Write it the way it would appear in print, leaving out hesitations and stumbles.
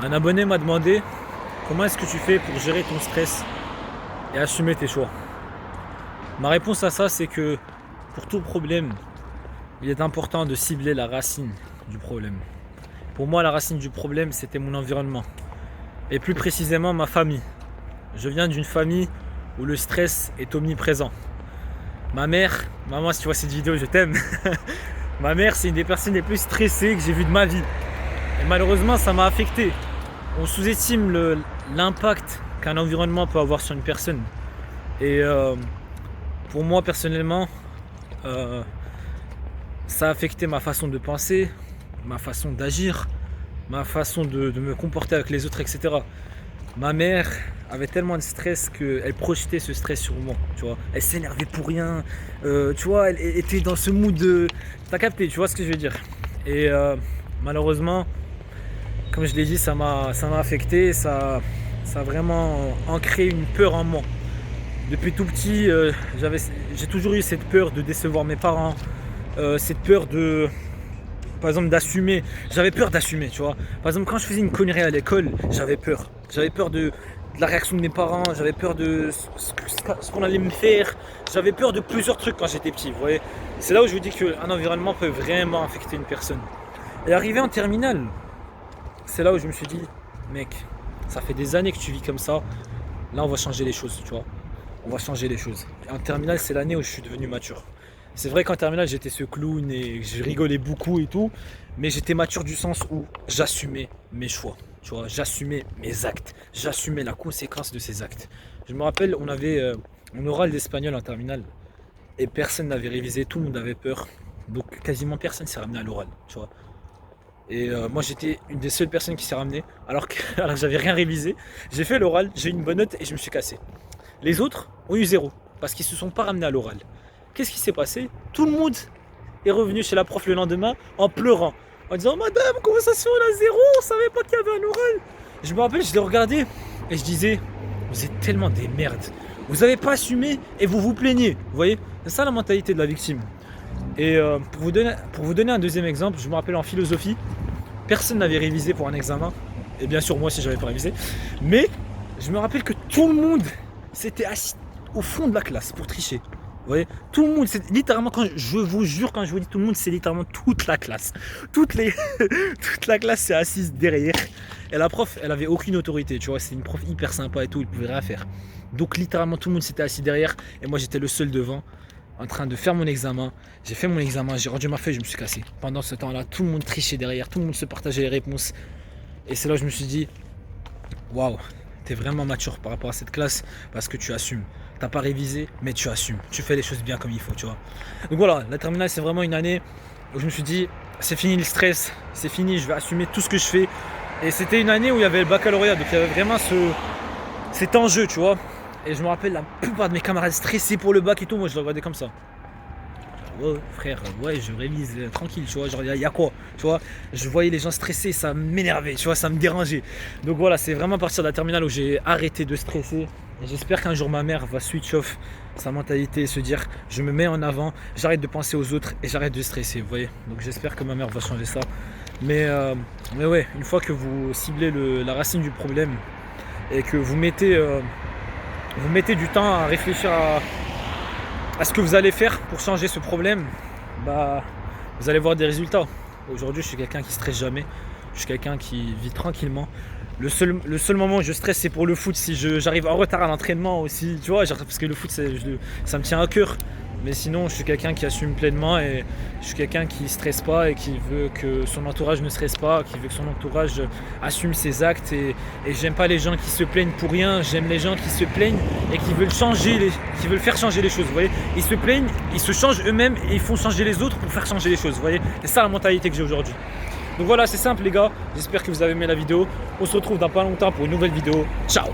Un abonné m'a demandé comment est-ce que tu fais pour gérer ton stress et assumer tes choix. Ma réponse à ça, c'est que pour tout problème, il est important de cibler la racine du problème. Pour moi, la racine du problème, c'était mon environnement. Et plus précisément, ma famille. Je viens d'une famille où le stress est omniprésent. Ma mère, maman, si tu vois cette vidéo, je t'aime. Ma mère, c'est une des personnes les plus stressées que j'ai vues de ma vie. Et malheureusement, ça m'a affecté. On sous-estime l'impact qu'un environnement peut avoir sur une personne. Et pour moi, personnellement, ça a affecté ma façon de penser, ma façon d'agir, ma façon de me comporter avec les autres, etc. Ma mère avait tellement de stress qu'elle projetait ce stress sur moi, tu vois. Elle s'énervait pour rien, tu vois, elle était dans ce mood de... T'as capté, tu vois ce que je veux dire. Et malheureusement, comme je l'ai dit, ça m'a affecté, ça a vraiment ancré une peur en moi. Depuis tout petit, j'ai toujours eu cette peur de décevoir mes parents, cette peur de... Par exemple, d'assumer. J'avais peur d'assumer, tu vois. Par exemple, quand je faisais une connerie à l'école, j'avais peur. J'avais peur de la réaction de mes parents, j'avais peur de ce qu'on allait me faire. J'avais peur de plusieurs trucs quand j'étais petit, vous voyez. C'est là où je vous dis qu'un environnement peut vraiment affecter une personne. Et arrivé en terminale, c'est là où je me suis dit, mec, ça fait des années que tu vis comme ça. Là, on va changer les choses, tu vois. On va changer les choses. Et en terminale, c'est l'année où je suis devenu mature. C'est vrai qu'en terminale, j'étais ce clown et je rigolais beaucoup et tout, mais j'étais mature du sens où j'assumais mes choix, tu vois, j'assumais mes actes, j'assumais la conséquence de ces actes. Je me rappelle, on avait un oral d'espagnol en terminale et personne n'avait révisé, tout le monde avait peur, donc quasiment personne s'est ramené à l'oral, tu vois. Et moi, j'étais une des seules personnes qui s'est ramenée, alors que j'avais rien révisé. J'ai fait l'oral, j'ai eu une bonne note et je me suis cassé. Les autres ont eu 0 parce qu'ils ne se sont pas ramenés à l'oral. Qu'est-ce qui s'est passé? Tout le monde est revenu chez la prof le lendemain en pleurant, en disant madame, comment ça se fait, on a 0, on savait pas qu'il y avait un oral. Je me rappelle, je les regardais et je disais, vous êtes tellement des merdes, vous n'avez pas assumé et vous vous plaignez. Vous voyez, c'est ça la mentalité de la victime. Et pour vous donner un deuxième exemple, je me rappelle en philosophie, personne n'avait révisé pour un examen, et bien sûr moi aussi j'avais pas révisé, mais je me rappelle que tout le monde s'était assis au fond de la classe pour tricher. Vous voyez, tout le monde, c'est littéralement, quand je vous jure, quand je vous dis tout le monde, c'est littéralement toute la classe. Toute la classe s'est assise derrière. Et la prof, elle avait aucune autorité, tu vois, c'est une prof hyper sympa et tout, elle pouvait rien faire. Donc littéralement, tout le monde s'était assis derrière et moi j'étais le seul devant, en train de faire mon examen. J'ai fait mon examen, j'ai rendu ma feuille, je me suis cassé. Pendant ce temps-là, tout le monde trichait derrière, tout le monde se partageait les réponses. Et c'est là où je me suis dit, waouh, t'es vraiment mature par rapport à cette classe parce que tu assumes. T'as pas révisé, mais tu assumes. Tu fais les choses bien comme il faut, tu vois. Donc voilà, la terminale, c'est vraiment une année où je me suis dit, c'est fini le stress, c'est fini, je vais assumer tout ce que je fais. Et c'était une année où il y avait le baccalauréat, donc il y avait vraiment cet enjeu, tu vois. Et je me rappelle, la plupart de mes camarades stressés pour le bac et tout, moi je les regardais comme ça. Ouais, frère, ouais, je révise tranquille, tu vois, genre, y a quoi, tu vois, je voyais les gens stressés, ça m'énervait, tu vois, ça me dérangeait. Donc voilà, c'est vraiment à partir de la terminale où j'ai arrêté de stresser. Et j'espère qu'un jour ma mère va switch off sa mentalité et se dire, je me mets en avant, j'arrête de penser aux autres et j'arrête de stresser, vous voyez. Donc j'espère que ma mère va changer ça. Mais ouais, une fois que vous ciblez la racine du problème et que vous mettez du temps à réfléchir à ce que vous allez faire pour changer ce problème, bah, vous allez voir des résultats. Aujourd'hui, je suis quelqu'un qui stresse jamais. Je suis quelqu'un qui vit tranquillement. Le seul moment où je stresse, c'est pour le foot. Si j'arrive en retard à l'entraînement aussi, tu vois, parce que le foot, ça me tient à cœur. Mais sinon, je suis quelqu'un qui assume pleinement et je suis quelqu'un qui ne stresse pas et qui veut que son entourage ne stresse pas, qui veut que son entourage assume ses actes. Et j'aime pas les gens qui se plaignent pour rien, j'aime les gens qui se plaignent et qui veulent faire changer les choses. Vous voyez, ils se plaignent, ils se changent eux-mêmes et ils font changer les autres pour faire changer les choses. Vous voyez, c'est ça la mentalité que j'ai aujourd'hui. Donc voilà, c'est simple les gars, j'espère que vous avez aimé la vidéo. On se retrouve dans pas longtemps pour une nouvelle vidéo. Ciao!